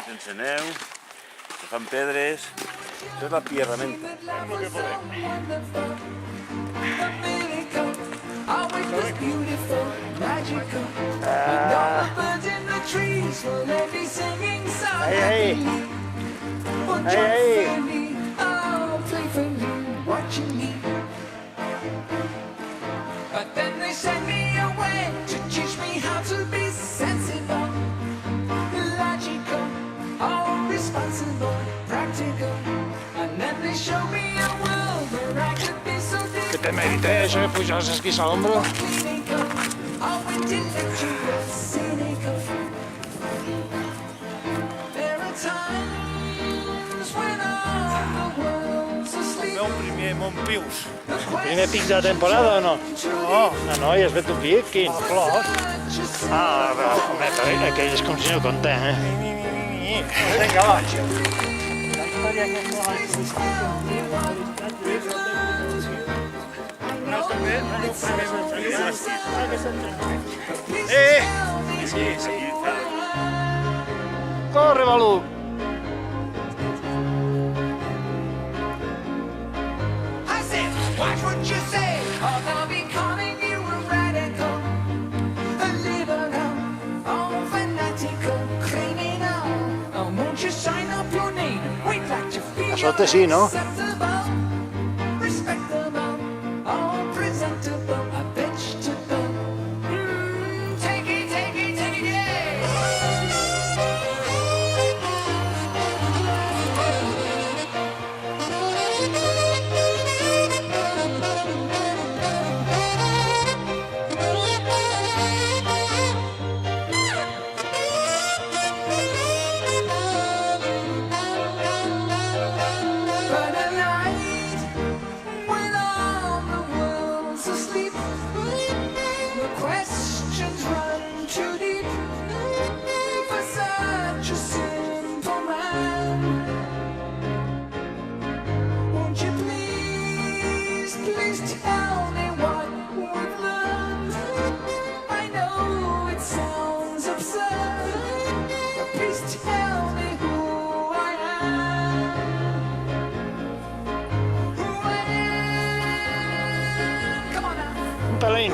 sense neu, que fan pedres. Això és la pierramenta. És el que podem. Ahí, ahí. Ahí, ahí. But then they send me away to teach me how to be sensible, logical, all responsible, practical. And then they show me a world where I could be so Que te merite eso de pujar los esquís al hombro. clinical, all intellectual, cynical. There are times when all the world's asleep. El meu primer Montpius. Primer pic de la temporada o no? No. Ah, no, ja has fet un pic, quin? Flors. Ah, però, home, però aquell és com si no compta, eh? Vinga, va. Sí. Corre, Balú! I said, watch what you say, or they'll be calling you a radical, a liberal, oh, fanatical, criminal. Oh, won't you sign up your name? We'd like to feel A sota sí, no? acceptable, respectable, oh, presentable, a vegetable. Take it, yeah. But at night, when all the world's asleep, the questions run too deep for such a simple man. Won't you please tell me what we've learned? I know it sounds absurd, but please tell me who I am. Come on now. Un pelín.